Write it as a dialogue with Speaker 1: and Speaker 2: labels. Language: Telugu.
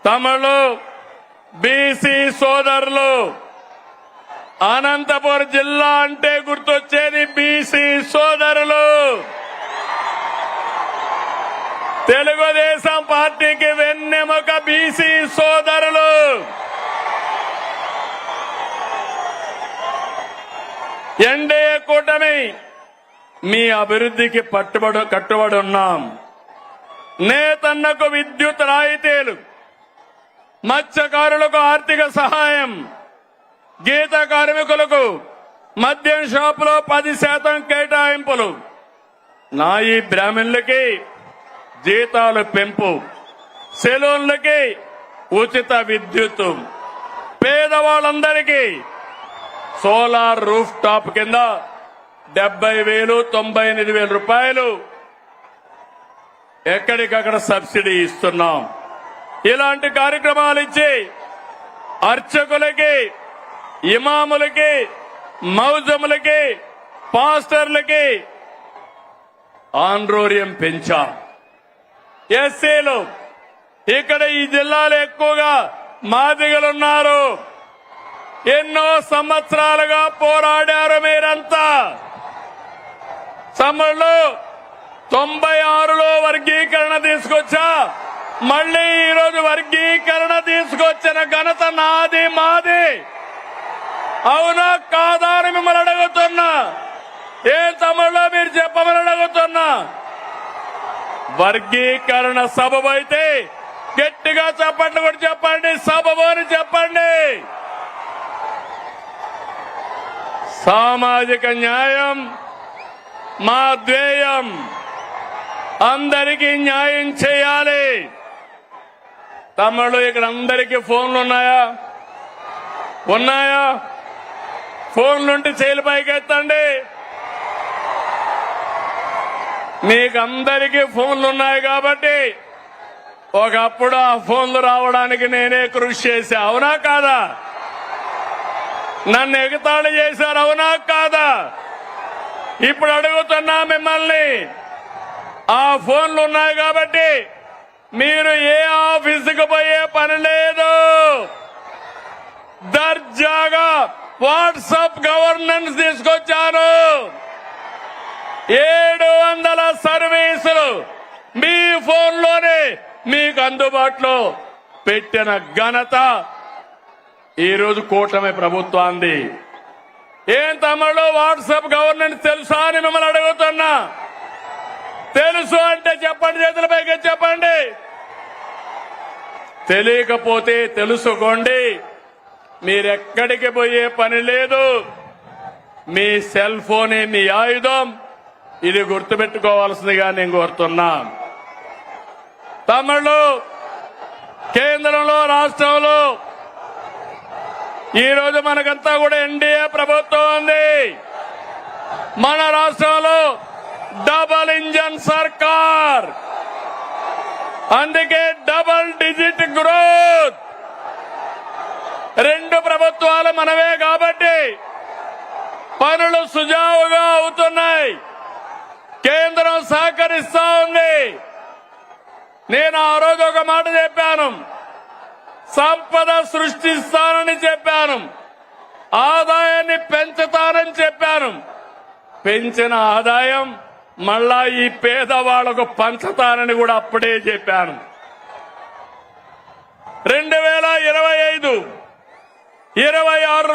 Speaker 1: తమలో బీసీ సోదరులు అనంతపురం జిల్లా అంటే గుర్తొచ్చేది బీసీ సోదరులు. తెలుగుదేశం పార్టీకి వెన్నెముక బీసీ సోదరులు. ఎన్డీఏ కూటమి మీ అభివృద్ధికి కట్టుబడి ఉన్నాం. నేతన్నకు విద్యుత్ రాయితీలు, మత్స్యకారులకు ఆర్థిక సహాయం, గీత కార్మికులకు మద్యం షాపులో 10% కేటాయింపులు, నాయి బ్రాహ్మణులకి జీతాలు పెంపు, సెలూన్లకి ఉచిత విద్యుత్, పేదవాళ్ళందరికీ సోలార్ రూఫ్ టాప్ కింద 70,000 98,000 రూపాయలు ఎక్కడికక్కడ సబ్సిడీ ఇస్తున్నాం. ఇలాంటి కార్యక్రమాలు ఇచ్చి అర్చకులకి, ఇమాములకి, మౌజములకి, పాస్టర్లకి ఆండ్రోరియం పెంచాం. ఎస్సీలు ఇక్కడ ఈ జిల్లాలో ఎక్కువగా మాదిగలున్నారు. ఎన్నో సంవత్సరాలుగా పోరాడారు మీరంతా. సమ్మర్లో 96లో వర్గీకరణ తీసుకొచ్చా, మళ్లీ ఈరోజు వర్గీకరణ తీసుకొచ్చిన ఘనత నాది, మాది. అవునా కాదా అని మిమ్మల్ని అడుగుతున్నా. ఏం తమ్ముళ్ళు మీరు చెప్పమని అడుగుతున్నా. వర్గీకరణ సబబు అయితే గట్టిగా చెప్పండి, కూడా చెప్పండి. సబబు అని చెప్పండి. సామాజిక న్యాయం మా ధ్యేయం. అందరికీ న్యాయం చేయాలి. తమ్ముళ్ళు ఇక్కడ అందరికీ ఫోన్లు ఉన్నాయా? ఫోన్లుంటే చేలు పైకెత్తండి. మీకు అందరికీ ఫోన్లు ఉన్నాయి కాబట్టి ఒకప్పుడు ఆ ఫోన్లు రావడానికి నేనే కృషి చేశా. అవునా కాదా? నన్ను ఎగతాళి చేశారు. అవునా కాదా? ఇప్పుడు అడుగుతున్నా మిమ్మల్ని, ఆ ఫోన్లు ఉన్నాయి కాబట్టి మీరు ఏ ఆఫీసుకు పోయే పని లేదు. దర్జాగా వాట్సాప్ గవర్నెన్స్ తీసుకొచ్చాను. 700 సర్వీసులు మీ ఫోన్లోనే మీకు అందుబాటులో పెట్టిన ఘనత ఈరోజు కూటమి ప్రభుత్వాన్ని. ఏం తమ్ముళ్ళు వాట్సాప్ గవర్నెన్స్ తెలుసా అని మిమ్మల్ని అడుగుతున్నా. తెలుసు అంటే చెప్పండి, చేతుల పైకి చెప్పండి. తెలియకపోతే తెలుసుకోండి. మీరెక్కడికి పోయే పని లేదు. మీ సెల్ ఫోనే మీ ఆయుధం. ఇది గుర్తుపెట్టుకోవాల్సిందిగా నేను కోరుతున్నా. తమిళు కేంద్రంలో, రాష్ట్రంలో ఈ రోజు మనకంతా కూడా ఎన్డీఏ ప్రభుత్వం ఉంది. మన రాష్ట్రంలో డబల్ ఇంజన్ సర్కార్. అందుకే డబల్ డిజిట్ గ్రోత్. 2 ప్రభుత్వాలు మనవే కాబట్టి పనులు సుజావుగా అవుతున్నాయి. కేంద్రం సహకరిస్తా ఉంది. నేను ఆ రోజు ఒక మాట చెప్పాను. సంపద సృష్టిస్తానని చెప్పాను. ఆదాయాన్ని పెంచుతానని చెప్పాను. పెంచిన ఆదాయం మళ్ళా ఈ పేదవాళ్లకు పంచుతానని కూడా అప్పుడే చెప్పాను. 2025, 26